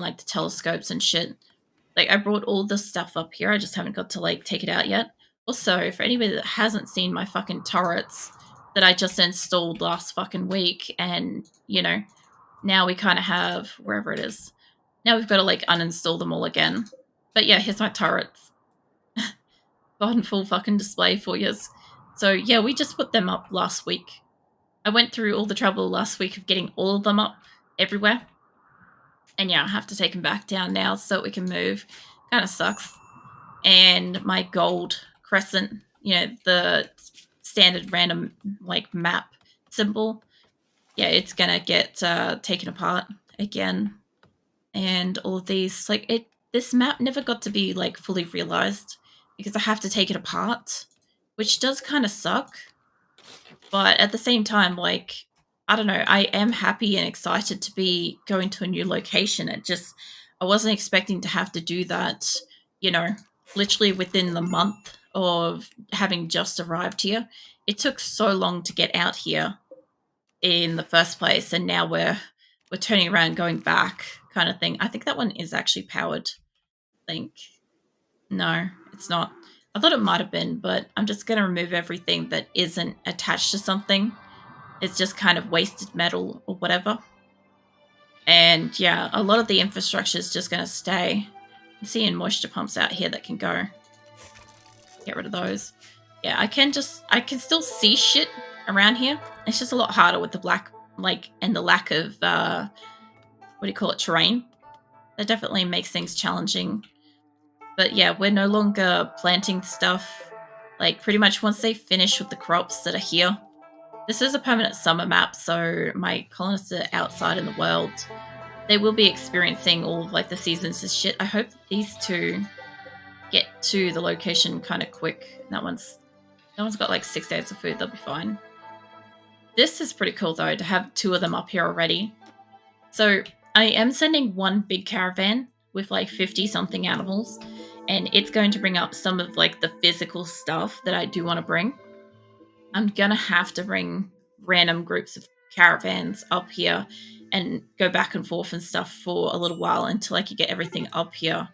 taking like the telescopes and shit. Like I brought all this stuff up here. I just haven't got to like take it out yet. Also, for anybody that hasn't seen my fucking turrets that I just installed last fucking week, and you know, now we kind of have wherever it is. Now we've got to like uninstall them all again. But yeah, here's my turrets. On full fucking display for you. So yeah, we just put them up last week. I went through all the trouble last week of getting all of them up everywhere. And yeah, I have to take them back down now so we can move. Kind of sucks. And my gold crescent, you know, the standard random like map symbol, yeah, it's gonna get taken apart again. And all of these, like this map never got to be like fully realized because I have to take it apart, which does kind of suck. But at the same time, like, I don't know, I am happy and excited to be going to a new location. I wasn't expecting to have to do that, you know, literally within the month of having just arrived here. It took so long to get out here in the first place, and now we're turning around, going back, kind of thing. I think that one is actually powered. I think no, it's not. I thought it might have been, but I'm just going to remove everything that isn't attached to something. It's just kind of wasted metal or whatever. And yeah, a lot of the infrastructure is just going to stay. I'm seeing moisture pumps out here that can go. Get rid of those. Yeah, I can still see shit around here. It's just a lot harder with the black, like, and the lack of, what do you call it, terrain. That definitely makes things challenging. But yeah, we're no longer planting stuff. Like, pretty much once they finish with the crops that are here, this is a permanent summer map, so my colonists are outside in the world. They will be experiencing all of, like, the seasons and shit. I hope these two get to the location kind of quick. That one's got, like, 6 days of food. They'll be fine. This is pretty cool, though, to have two of them up here already. So I am sending one big caravan with, like, 50-something animals, and it's going to bring up some of, like, the physical stuff that I do want to bring. I'm gonna have to bring random groups of caravans up here and go back and forth and stuff for a little while until I can get everything up here.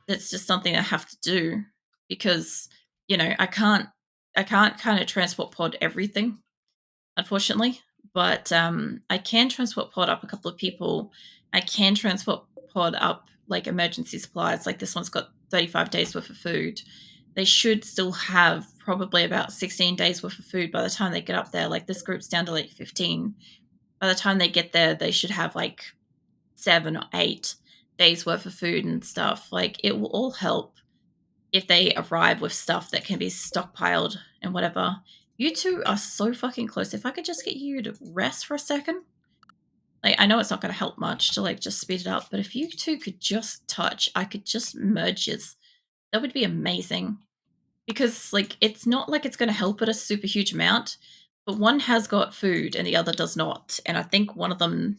That's just something I have to do because, you know, I can't kind of transport pod everything, unfortunately. But I can transport pod up a couple of people. I can transport pod up like emergency supplies. Like this one's got 35 days worth of food. They should still have probably about 16 days worth of food by the time they get up there. Like this group's down to like 15. By the time they get there, they should have like 7 or 8 days worth of food and stuff. Like it will all help if they arrive with stuff that can be stockpiled and whatever. You two are so fucking close. If I could just get you to rest for a second. Like, I know it's not going to help much to, like, just speed it up, but if you two could just touch, I could just merge yous. That would be amazing. Because, like, it's not like it's going to help at a super huge amount, but one has got food and the other does not. And I think one of them,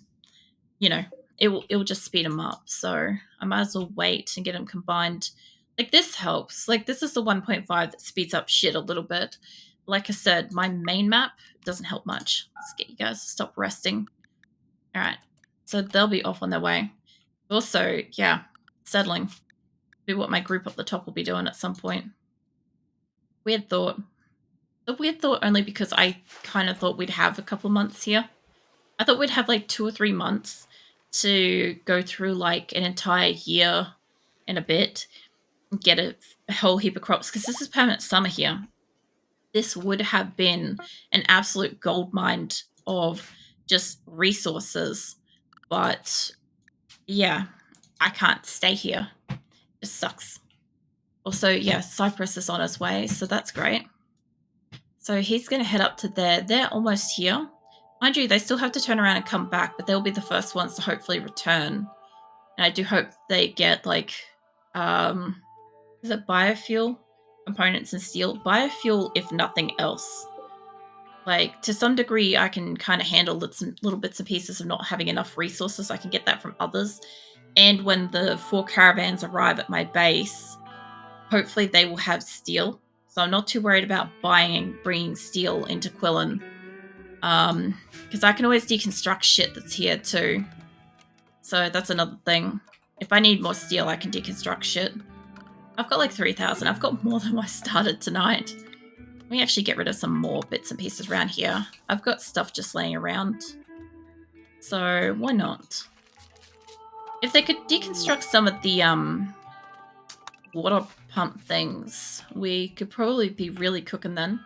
you know, it will just speed them up. So I might as well wait and get them combined. Like, this helps. Like, this is the 1.5 that speeds up shit a little bit. Like I said, my main map doesn't help much. Let's get you guys to stop resting. All right. So they'll be off on their way. Also, yeah, settling. Be what my group up the top will be doing at some point. Weird thought. A weird thought only because I kind of thought we'd have a couple months here. I thought we'd have like 2 or 3 months to go through like an entire year and a bit and get a whole heap of crops because this is permanent summer here. This would have been an absolute gold mine of just resources. But yeah, I can't stay here. It sucks. Also, yeah, Cyprus is on his way, so that's great. So he's going to head up to there. They're almost here. Mind you, they still have to turn around and come back, but they'll be the first ones to hopefully return. And I do hope they get, like, is it biofuel? Components and steel? Biofuel, if nothing else. Like, to some degree, I can kind of handle little bits and pieces of not having enough resources. I can get that from others. And when the 4 caravans arrive at my base, hopefully they will have steel. So I'm not too worried about buying and bringing steel into Qulin. Because I can always deconstruct shit that's here too. So that's another thing. If I need more steel, I can deconstruct shit. I've got like 3,000. I've got more than I started tonight. Let me actually get rid of some more bits and pieces around here. I've got stuff just laying around. So why not? If they could deconstruct some of the water pump things, we could probably be really cooking then.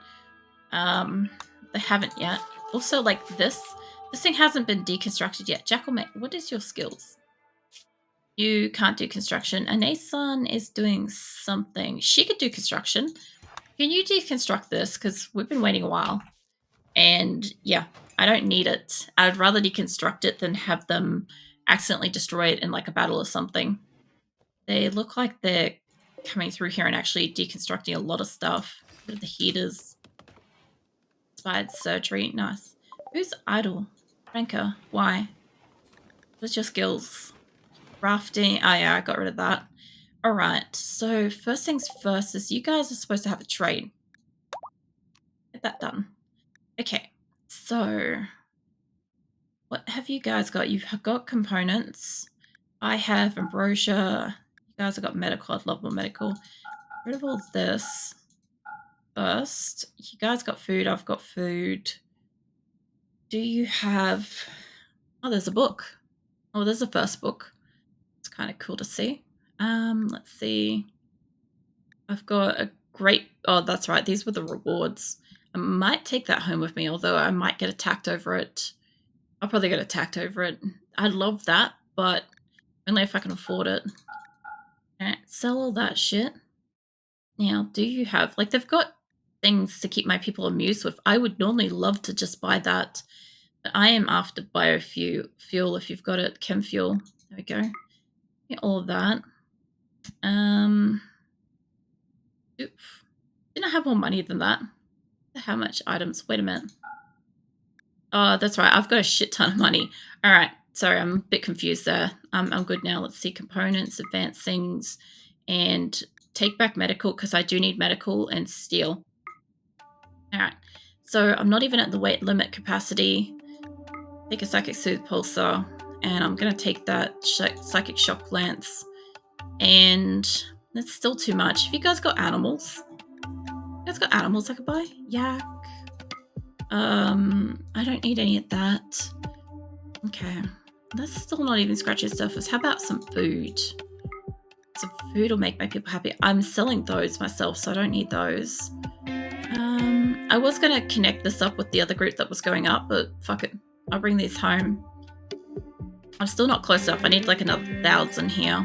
They haven't yet. Also, like this thing hasn't been deconstructed yet. Jackal, what is your skills? You can't do construction. Anasan is doing something. She could do construction. Can you deconstruct this? Because we've been waiting a while. And yeah, I don't need it. I'd rather deconstruct it than have them accidentally destroy it in like a battle or something. They look like they're coming through here and actually deconstructing a lot of stuff. What are the heaters? Inspired surgery. Nice. Who's idle? Franca. Why? What's your skills? Rafting. Oh yeah, I got rid of that. Alright, so first things first is you guys are supposed to have a trade. Get that done. Okay, so what have you guys got? You've got components. I have ambrosia. You guys have got medical. I'd love more medical. Get rid of all this first. You guys got food. I've got food. Do you have... Oh, there's a book. Oh, there's a first book. It's kind of cool to see. Let's see. I've got a great... Oh, that's right. These were the rewards. I might take that home with me, although I might get attacked over it. I'll probably get attacked over it. I'd love that, but only if I can afford it. Alright, sell all that shit. Now, do you have... Like, they've got things to keep my people amused with. I would normally love to just buy that. But I am after biofuel if you've got it. Chemfuel. There we go. Get all of that. Didn't I have more money than that? How much items? Wait a minute. Oh, that's right. I've got a shit ton of money. All right. Sorry, I'm a bit confused there. I'm good now. Let's see. Components, advanced things, and take back medical because I do need medical and steel. All right. So I'm not even at the weight limit capacity. Take a psychic soothe pulsar, and I'm going to take that psychic shock lance. And that's still too much. Have you guys got animals? You guys got animals I could buy? Yak. I don't need any of that. Okay. That's still not even scratching the surface. How about some food? Some food will make my people happy. I'm selling those myself, so I don't need those. I was going to connect this up with the other group that was going up, but fuck it. I'll bring these home. I'm still not close enough. I need like another 1,000 here.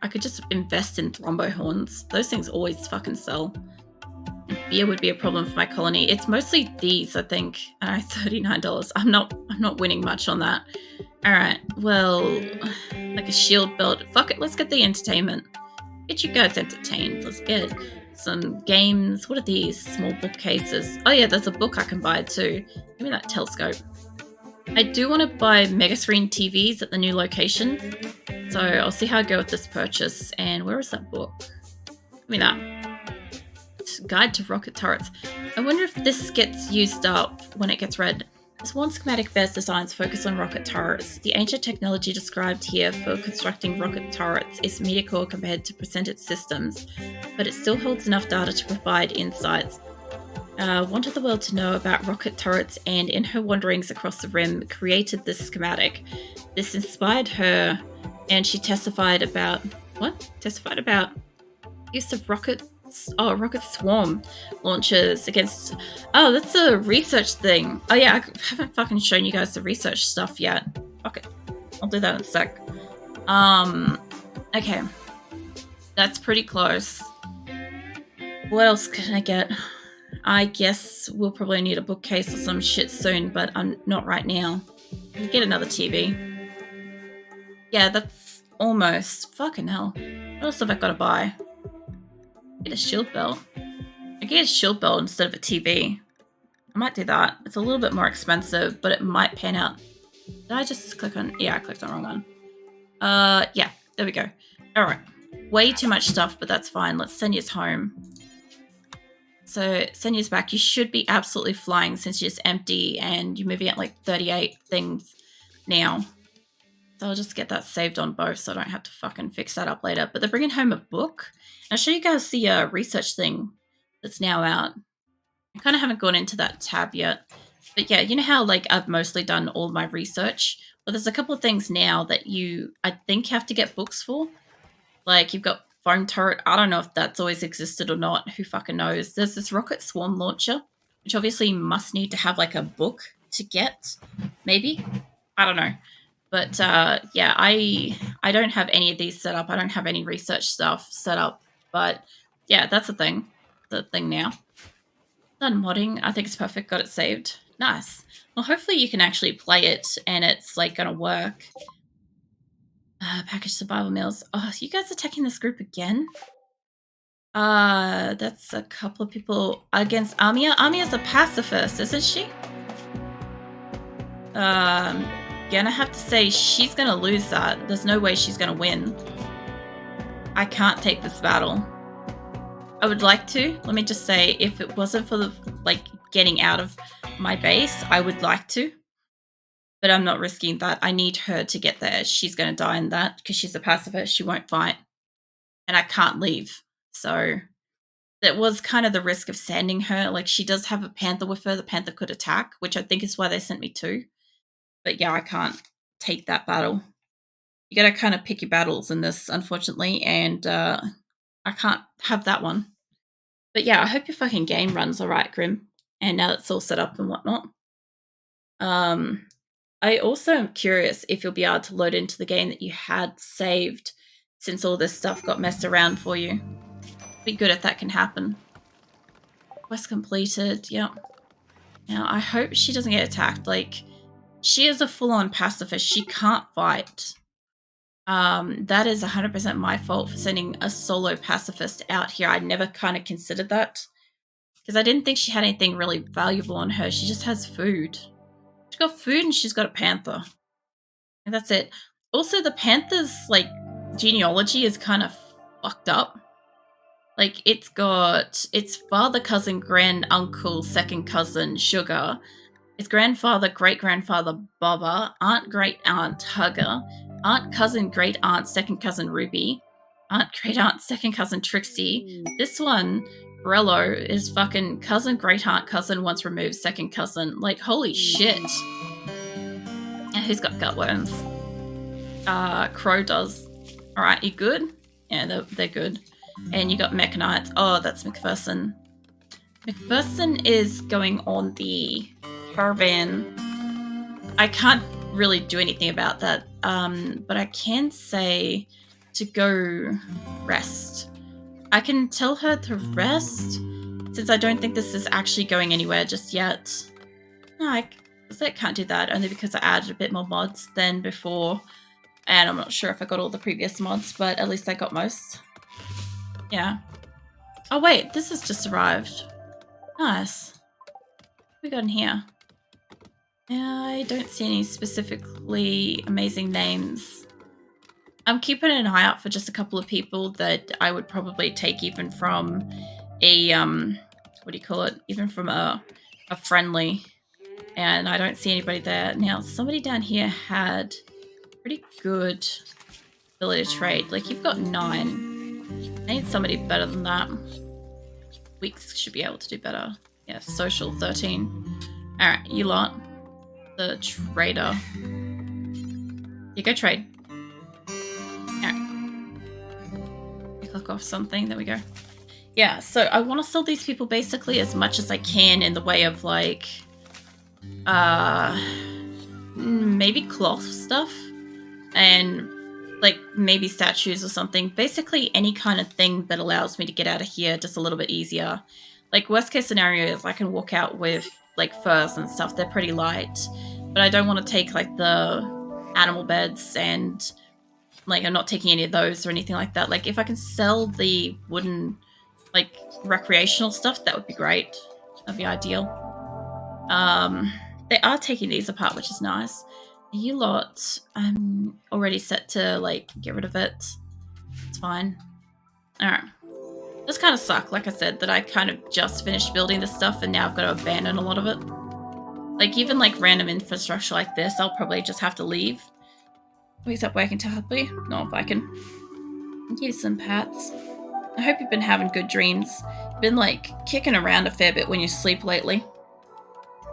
I could just invest in thrombo horns. Those things always fucking sell. Beer would be a problem for my colony. It's mostly these, I think. $39. I'm not winning much on that. Alright, well, like a shield belt. Fuck it, let's get the entertainment. Get you guys entertained. Let's get some games. What are these? Small bookcases. Oh yeah, there's a book I can buy too. Give me that telescope. I do want to buy mega screen TVs at the new location. So I'll see how I go with this purchase. And where is that book? Give me that. Guide to rocket turrets. I wonder if this gets used up when it gets read. This one schematic bears designs focus on rocket turrets. The ancient technology described here for constructing rocket turrets is mediocre compared to presented systems, but it still holds enough data to provide insights. Wanted the world to know about rocket turrets, and in her wanderings across the rim, created this schematic. This inspired her, and she testified about... What? Testified about use of rocket swarm launchers against... Oh, that's a research thing. Oh yeah, I haven't fucking shown you guys the research stuff yet. Okay, I'll do that in a sec. Okay. That's pretty close. What else can I get? I guess we'll probably need a bookcase or some shit soon, but I'm not right now. I'll get another TV. Yeah, that's almost... Fucking hell. What else have I got to buy? Get a shield belt. I get a shield belt instead of a TV. I might do that. It's a little bit more expensive, but it might pan out. Did I just click on... Yeah, I clicked on the wrong one. Yeah, there we go. Alright. Way too much stuff, but that's fine. Let's send you home. So, send you back. You should be absolutely flying since you're just empty and you're moving at like 38 things now. So I'll just get that saved on both so I don't have to fucking fix that up later. But they're bringing home a book. I'll show you guys the research thing that's now out. I kind of haven't gone into that tab yet. But yeah, you know how like I've mostly done all my research? Well, there's a couple of things now that I think have to get books for. Like you've got foam turret. I don't know if that's always existed or not. Who fucking knows? There's this rocket swarm launcher, which obviously must need to have like a book to get. Maybe. I don't know. But yeah, I don't have any of these set up. I don't have any research stuff set up. But yeah, that's the thing. The thing now. Done modding. I think it's perfect. Got it saved. Nice. Well, hopefully you can actually play it and it's like going to work. Package survival meals. Oh, you guys attacking this group again? That's a couple of people against Amia. Amia's a pacifist, isn't she? Gonna have to say she's gonna lose that. There's no way she's gonna win. I can't take this battle. I would like to. Let me just say, if it wasn't for the like getting out of my base, I would like to. But I'm not risking that. I need her to get there. She's gonna die in that because she's a pacifist. She won't fight. And I can't leave. So that was kind of the risk of sending her. Like she does have a panther with her. The panther could attack, which I think is why they sent me to. But yeah, I can't take that battle. You gotta kind of pick your battles in this, unfortunately, and I can't have that one. But yeah, I hope your fucking game runs alright, Grim. And now it's all set up and whatnot. I also am curious if you'll be able to load into the game that you had saved since all this stuff got messed around for you. Be good if that can happen. Quest completed, yep. Now, I hope she doesn't get attacked. Like, she is a full-on pacifist. She can't fight. That is 100% my fault for sending a solo pacifist out here. I never kind of considered that. Because I didn't think she had anything really valuable on her. She just has food. She's got food and she's got a panther. And that's it. Also, the panther's, like, genealogy is kind of fucked up. Like, it's got its father, cousin, grand uncle, second cousin, Sugar. Its grandfather, great-grandfather, Bobber. Aunt, great-aunt, Hugger. Aunt, cousin, great-aunt, second cousin, Ruby. Aunt, great-aunt, second cousin, Trixie. This one, Borello, is fucking cousin, great-aunt, cousin, once removed, second cousin. Like, holy shit. And who's got gutworms? Crow does. Alright, you good? Yeah, they're good. And you got Mechanites. Oh, that's McPherson. McPherson is going on the Caravan. I can't really do anything about that, but I can say to go rest. I can tell her to rest, since I don't think this is actually going anywhere just yet. No, I can't do that, only because I added a bit more mods than before, and I'm not sure if I got all the previous mods, but at least I got most. Yeah. Oh wait, this has just arrived. Nice. What we got in here? I don't see any specifically amazing names. I'm keeping an eye out for just a couple of people that I would probably take even from a, what do you call it? Even from a friendly. And I don't see anybody there. Now, somebody down here had pretty good ability to trade. Like, you've got 9. I need somebody better than that. Weeks should be able to do better. Yeah, social 13. Alright, you lot. The trader. You go trade. Alright. Click off something. There we go. Yeah, so I want to sell these people basically as much as I can in the way of like maybe cloth stuff and like maybe statues or something. Basically any kind of thing that allows me to get out of here just a little bit easier. Like worst case scenario is I can walk out with like furs and stuff. They're pretty light, but I don't want to take like the animal beds and like I'm not taking any of those or anything like that. Like if I can sell the wooden like recreational stuff, that would be great. That'd be ideal. They are taking these apart, which is nice. You lot, I'm already set to like get rid of it. It's fine. Alright. This kind of suck, like I said, that I kind of just finished building this stuff and now I've got to abandon a lot of it. Like even like random infrastructure like this, I'll probably just have to leave. Wake up working too happily. No, if I can give you some pats. I hope you've been having good dreams. You've been like kicking around a fair bit when you sleep lately.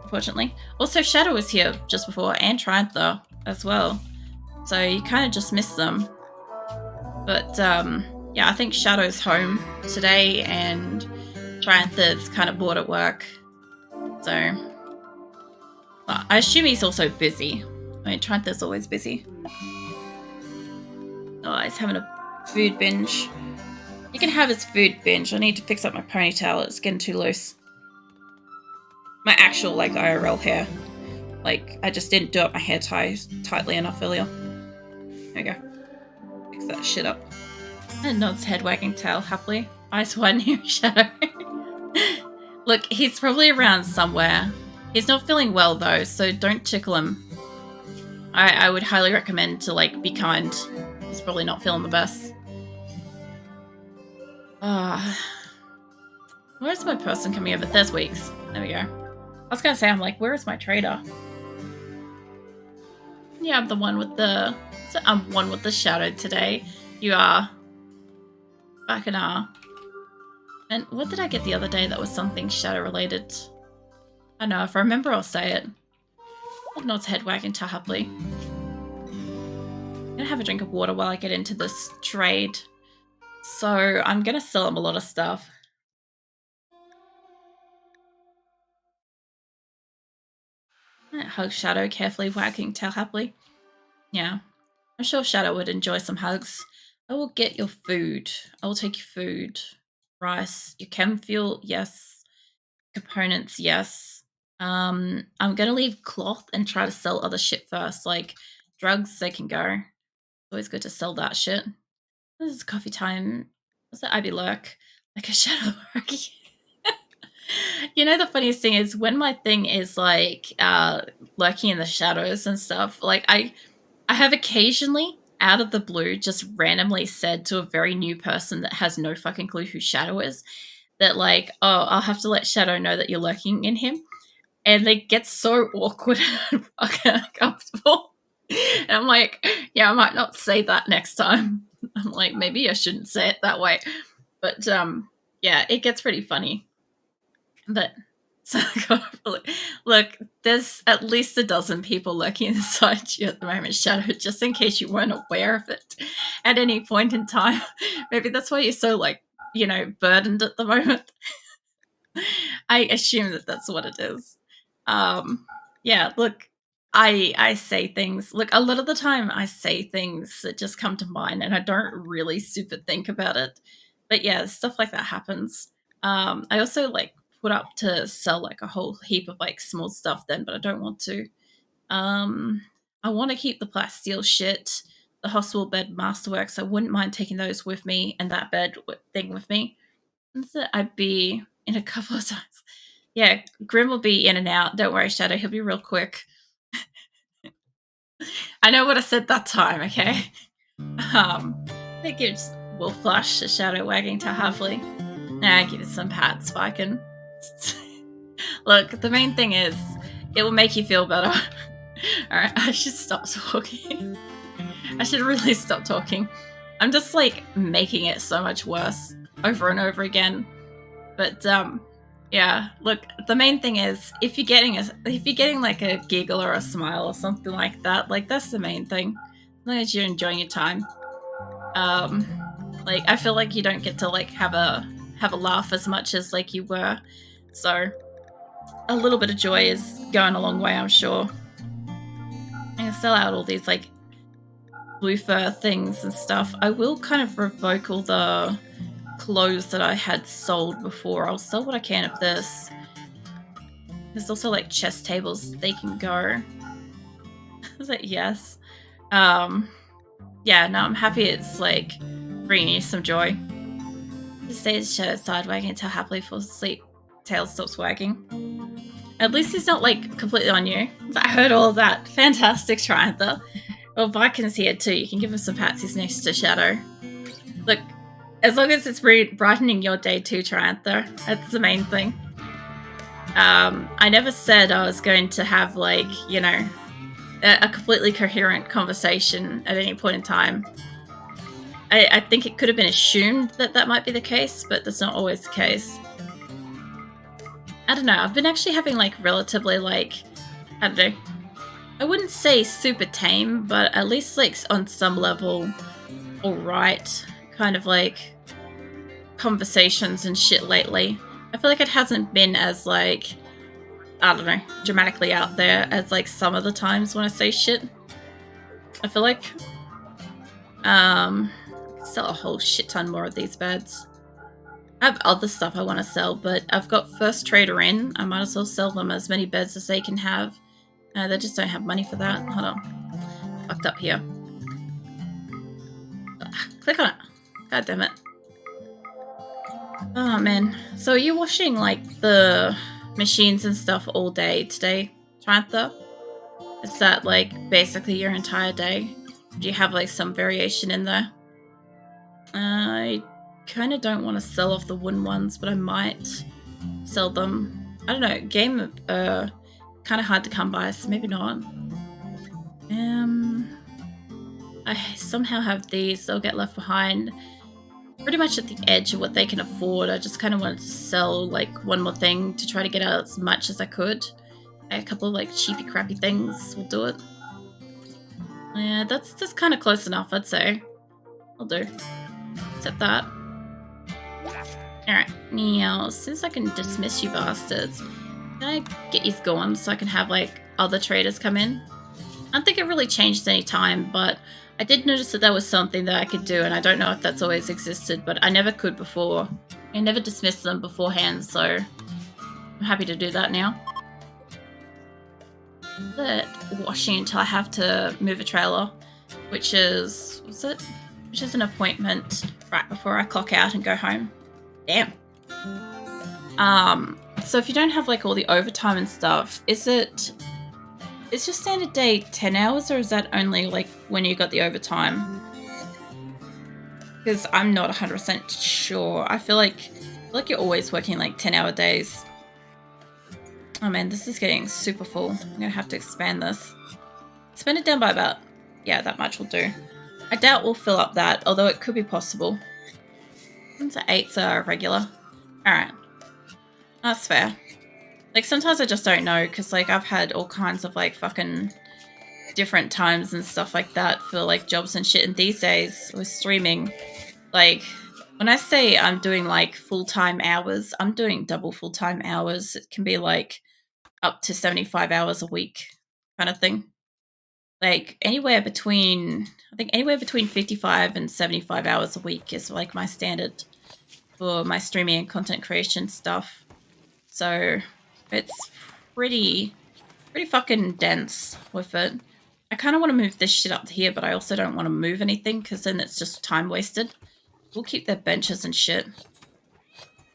Unfortunately. Also, Shadow was here just before, and Triantha as well. So you kind of just missed them. But yeah, I think Shadow's home today, and Triantha's kind of bored at work. So I assume he's also busy. I mean, Triantha's always busy. Oh, he's having a food binge. You can have his food binge. I need to fix up my ponytail. It's getting too loose. My actual, like, IRL hair. Like, I just didn't do up my hair ties tightly enough earlier. There we go. Fix that shit up. And nods head wagging tail happily. Eyes wide near Shadow. Look, he's probably around somewhere. He's not feeling well, though, so don't tickle him. I would highly recommend to, like, be kind. He's probably not feeling the best. Where's my person coming over? There's Weeks. There we go. I was gonna say, I'm like, where is my trader? Yeah, I'm the one with the... So I'm one with the Shadow today. You are. Fucking are. And what did I get the other day that was something Shadow related? I don't know, if I remember I'll say it. Nods head wagging happily. I'm gonna have a drink of water while I get into this trade. So I'm gonna sell him a lot of stuff. Hug Shadow, carefully wagging tail happily. Yeah, I'm sure Shadow would enjoy some hugs. I will get your food. I will take your food. Rice, your chemfuel, yes. Components, yes. I'm gonna leave cloth and try to sell other shit first, like drugs. They can go. Always good to sell that shit. This is coffee time. What's that? Ivy lurk like a shadow lurking. You know, the funniest thing is when my thing is like lurking in the shadows and stuff. Like I have occasionally, out of the blue, just randomly said to a very new person that has no fucking clue who Shadow is, that like, oh, I'll have to let Shadow know that you're lurking in him. And they get so awkward and fucking uncomfortable. And I'm like, yeah, I might not say that next time. I'm like, maybe I shouldn't say it that way. But yeah, it gets pretty funny. But so, look, there's at least a dozen people lurking inside you at the moment, Shadow, just in case you weren't aware of it at any point in time. Maybe that's why you're so, like, you know, burdened at the moment. I assume that that's what it is. Yeah, look, I say things. Look, a lot of the time I say things that just come to mind and I don't really super think about it. But yeah, stuff like that happens. I also like put up to sell like a whole heap of like small stuff then, but I don't want to. I want to keep the plasteel shit, the hospital bed masterworks. I wouldn't mind taking those with me and that bed thing with me. And so I'd be in a couple of times. Yeah, Grim will be in and out. Don't worry, Shadow. He'll be real quick. I know what I said that time, okay? That gives Wolf Flush a Shadow wagging to Halfley. Nah, give it some pats, Viking. Look, the main thing is, it will make you feel better. Alright, I should stop talking. I should really stop talking. I'm just, like, making it so much worse over and over again. But, yeah, look, the main thing is, if you're getting like a giggle or a smile or something like that, like, that's the main thing. As long as you're enjoying your time. Like, I feel like you don't get to, like, have a laugh as much as, like, you were. So, a little bit of joy is going a long way, I'm sure. I'm gonna sell out all these, like, blue fur things and stuff. I will kind of revoke all the clothes that I had sold before. I'll sell what I can of this. There's also, like, chess tables. They can go. Is it yes? Yeah, no, I'm happy it's, like, bringing you some joy. He stays shadow side wagging until happily falls asleep. Tail stops wagging. At least he's not, like, completely on you. I heard all of that. Fantastic, Triantha. Well, Viking's here too. You can give him some pats. He's next to Shadow. Look, as long as it's brightening your day too, Triantha, that's the main thing. I never said I was going to have, like, you know, a completely coherent conversation at any point in time. I think it could have been assumed that that might be the case, but that's not always the case. I don't know. I've been actually having like relatively like, I don't know. I wouldn't say super tame, but at least like on some level, alright, kind of like conversations and shit lately. I feel like it hasn't been as like, I don't know, dramatically out there as like some of the times when I say shit. I feel like sell a whole shit ton more of these beds. I have other stuff I want to sell, but I've got first trader in. I might as well sell them as many beds as they can have. They just don't have money for that. Hold on. Fucked up here. Ugh, click on it. God damn it. Oh man. So are you washing like the machines and stuff all day today, Trantha? Is that like basically your entire day? Do you have like some variation in there? I kind of don't want to sell off the wooden ones, but I might sell them. I don't know. Game kind of hard to come by, so maybe not. I somehow have these. They'll get left behind. Pretty much at the edge of what they can afford. I just kind of wanted to sell like one more thing to try to get out as much as I could. A couple of like cheapy crappy things will do it. Yeah, that's just kind of close enough, I'd say. I'll do. Except that. Alright, now, since I can dismiss you bastards, can I get you gone so I can have like other traders come in? I don't think it really changed any time, but I did notice that that was something that I could do, and I don't know if that's always existed, but I never could before. I never dismissed them beforehand, so I'm happy to do that now. That washing until I have to move a trailer, which is, which is an appointment right before I clock out and go home. Damn. So if you don't have like all the overtime and stuff, is your standard day 10 hours, or is that only like when you got the overtime? Because I'm not 100% sure. I feel like you're always working like 10-hour days. Oh man, this is getting super full. I'm gonna have to expand this. Expand it down by about, yeah, that much will do. I doubt we'll fill up that, although it could be possible. So 8's are regular. Alright. That's fair. Like, sometimes I just don't know, because, like, I've had all kinds of, like, fucking different times and stuff like that for, like, jobs and shit. And these days, with streaming, like, when I say I'm doing, like, full-time hours, I'm doing double full-time hours. It can be, like, up to 75 hours a week kind of thing. Like, I think anywhere between 55 and 75 hours a week is, like, my standard for my streaming and content creation stuff. So it's pretty fucking dense with it. I kind of want to move this shit up here, but I also don't want to move anything because then it's just time wasted. We'll keep their benches and shit.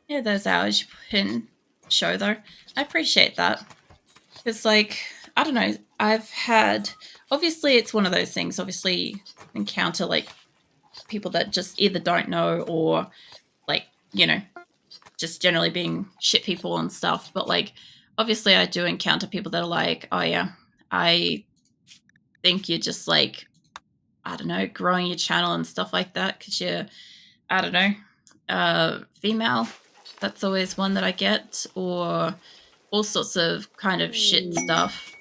Yeah, those hours you put in show though. I appreciate that. Because like, I don't know, obviously it's one of those things, obviously encounter like people that just either don't know or like, you know, just generally being shit people and stuff. But like, obviously I do encounter people that are like, oh yeah, I think you're just like, I don't know, growing your channel and stuff like that because you're, I don't know, female. That's always one that I get, or all sorts of kind of shit stuff.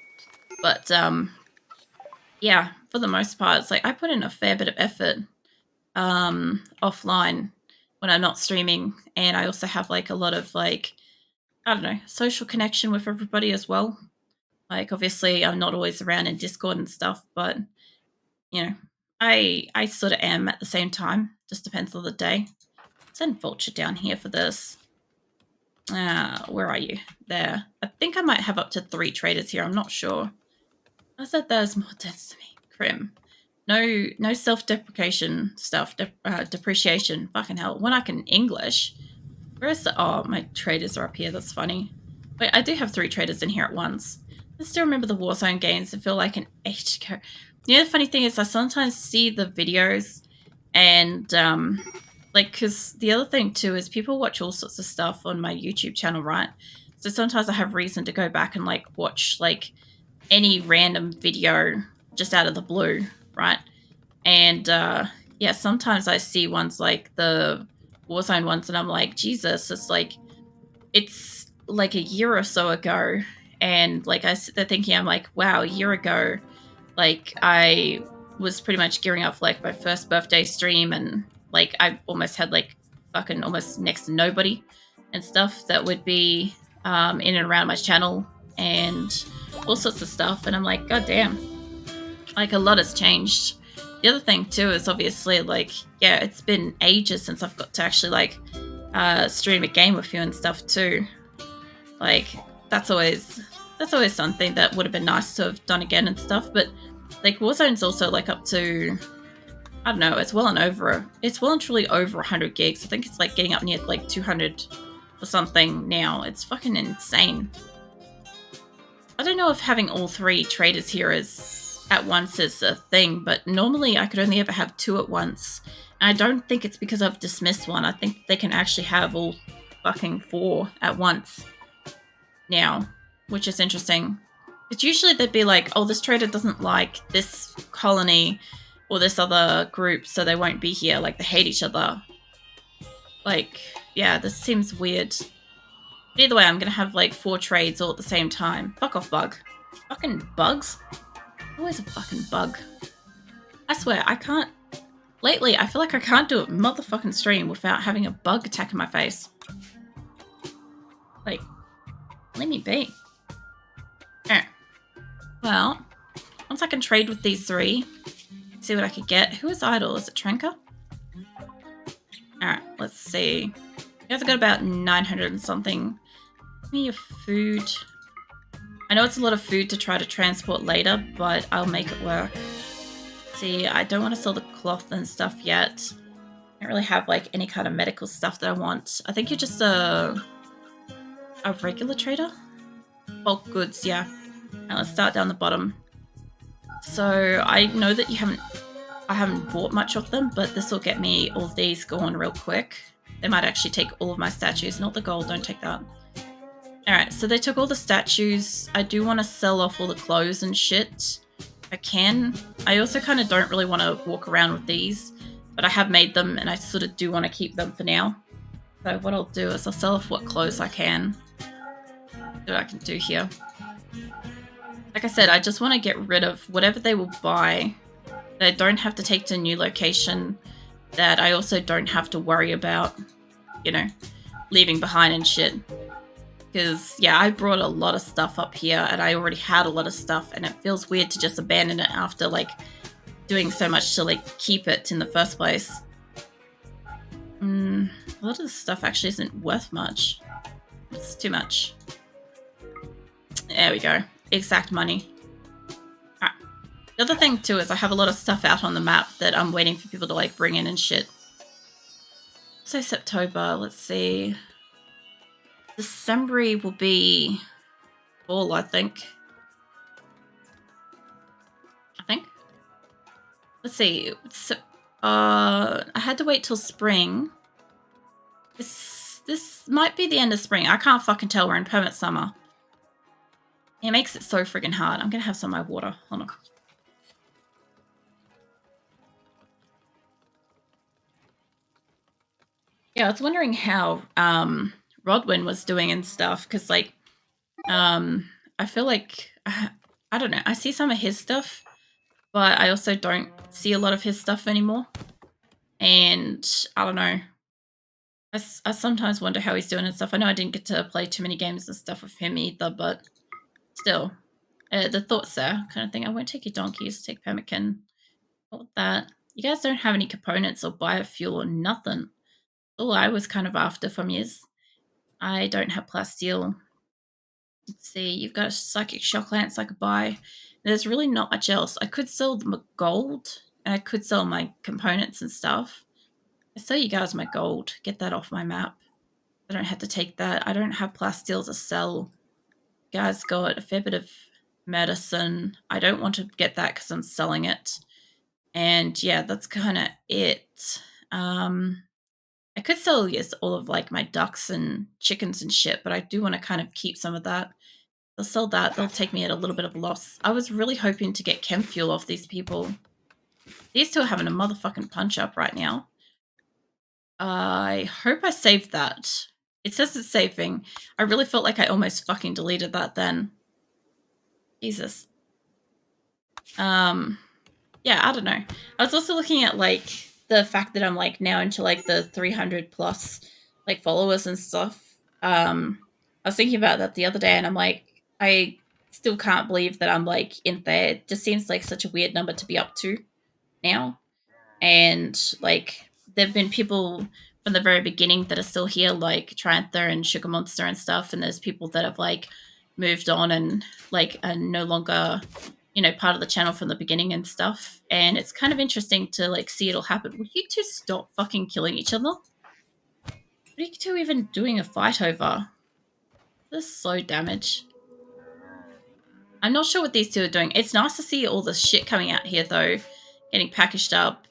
But yeah, for the most part, it's like I put in a fair bit of effort offline when I'm not streaming, and I also have like a lot of like, I don't know, social connection with everybody as well. Like obviously I'm not always around in Discord and stuff, but you know, I sort of am at the same time. Just depends on the day. Send Vulture down here for this. Where are you? There. I think I might have up to 3 traders here. I'm not sure. I said there's more dense to me. Crim. No self-deprecation stuff. Depreciation. Fucking hell. When I can English. Where's the... Oh, my traders are up here. That's funny. Wait, I do have 3 traders in here at once. I still remember the Warzone games. I feel like an age ago. You know, the funny thing is I sometimes see the videos and... like, because the other thing too is people watch all sorts of stuff on my YouTube channel, right? So sometimes I have reason to go back and like watch like any random video just out of the blue, right? And yeah, sometimes I see ones like the Warzone ones, and I'm like, Jesus, it's like a year or so ago, and like I sit there thinking, I'm like, wow, a year ago, like I was pretty much gearing up for like my first birthday stream, and like I almost had like fucking almost next to nobody and stuff that would be in and around my channel and all sorts of stuff, and I'm like, god damn, like a lot has changed. The other thing too is obviously like, yeah, it's been ages since I've got to actually like stream a game with you and stuff too. Like that's always something that would have been nice to have done again and stuff. But like Warzone's also like up to, I don't know, it's well and truly over 100 gigs. I think it's like getting up near like 200 or something now. It's fucking insane. I don't know if having all three traders here is at once is a thing, but normally I could only ever have two at once. And I don't think it's because I've dismissed one. I think they can actually have all fucking four at once now, which is interesting. Because usually they'd be like, oh, this trader doesn't like this colony or this other group, so they won't be here. Like, they hate each other. Like, yeah, this seems weird. But either way, I'm going to have like 4 trades all at the same time. Fuck off, bug. Fucking bugs. Always a fucking bug. I swear, I can't... Lately, I feel like I can't do a motherfucking stream without having a bug attack in my face. Like, let me be. Alright. Well, once I can trade with these 3, see what I could get. Who is idle? Is it Trenka? Alright, let's see. You guys have got about 900 and something. Give me your food. I know it's a lot of food to try to transport later, but I'll make it work. See, I don't want to sell the cloth and stuff yet. I don't really have like any kind of medical stuff that I want. I think you're just a regular trader? Bulk goods, yeah. Now let's start down the bottom. So I know that I haven't bought much of them, but this will get me all these going real quick. They might actually take all of my statues, not the gold, don't take that. Alright, so they took all the statues. I do want to sell off all the clothes and shit. I can. I also kind of don't really want to walk around with these, but I have made them and I sort of do want to keep them for now. So what I'll do is I'll sell off what clothes I can. See what I can do here. Like I said, I just want to get rid of whatever they will buy that I don't have to take to a new location, that I also don't have to worry about, you know, leaving behind and shit. Because, yeah, I brought a lot of stuff up here and I already had a lot of stuff, and it feels weird to just abandon it after, like, doing so much to, like, keep it in the first place. A lot of this stuff actually isn't worth much. It's too much. There we go. Exact money. Alright. The other thing, too, is I have a lot of stuff out on the map that I'm waiting for people to, like, bring in and shit. So, September, let's see... December will be fall, I think. Let's see. So, I had to wait till spring. This might be the end of spring. I can't fucking tell. We're in permanent summer. It makes it so friggin' hard. I'm gonna have some of my water. Hold on. Yeah, I was wondering how Rodwin was doing and stuff, because like I feel like I don't know, I see some of his stuff, but I also don't see a lot of his stuff anymore, and I don't know, I sometimes wonder how he's doing and stuff. I know I didn't get to play too many games and stuff with him either, but still, the thoughts there kind of thing. I won't take your donkeys, take pemmican. What with that? You guys don't have any components or biofuel or nothing. All I was kind of after from yous. I don't have plasteel. Let's see, you've got a psychic shock lance I could buy. There's really not much else. I could sell my gold, and I could sell my components and stuff. I sell you guys my gold. Get that off my map. I don't have to take that. I don't have plasteel to sell. You guys got a fair bit of medicine. I don't want to get that because I'm selling it. And yeah, that's kind of it. I could sell, yes, all of like my ducks and chickens and shit, but I do want to kind of keep some of that. They'll sell that. They'll take me at a little bit of a loss. I was really hoping to get chemfuel off these people. These two are having a motherfucking punch-up right now. I hope I saved that. It says it's saving. I really felt like I almost fucking deleted that then. Jesus. Yeah, I don't know. I was also looking at, like, the fact that I'm, like, now into, like, the 300 plus, like, followers and stuff. I was thinking about that the other day, and I'm like, I still can't believe that I'm, like, in there. It just seems like such a weird number to be up to now. And, like, there've been people from the very beginning that are still here, like Tranther and Sugar Monster and stuff, and there's people that have, like, moved on and, like, are no longer, you know, part of the channel from the beginning and stuff. And it's kind of interesting to, like, see it all happen. Will you two stop fucking killing each other? What are you two even doing a fight over? This is so damage. I'm not sure what these two are doing. It's nice to see all the shit coming out here, though, getting packaged up.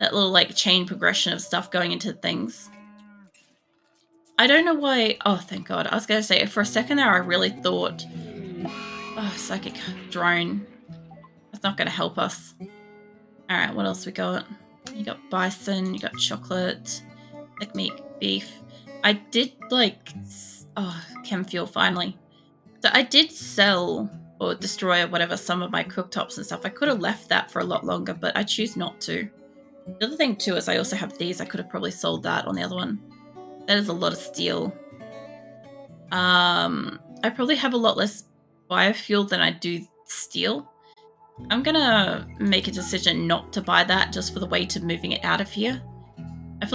That little, like, chain progression of stuff going into things. I don't know why... Oh, thank God. I was going to say, for a second there, I really thought... Oh, psychic drone. That's not going to help us. Alright, what else we got? You got bison, you got chocolate, like meat, beef. I did, like... Oh, chemfuel, finally. So I did sell or destroy or whatever some of my cooktops and stuff. I could have left that for a lot longer, but I choose not to. The other thing, too, is I also have these. I could have probably sold that on the other one. That is a lot of steel. I probably have a lot less biofuel than I do steel. I'm gonna make a decision not to buy that just for the weight of moving it out of here.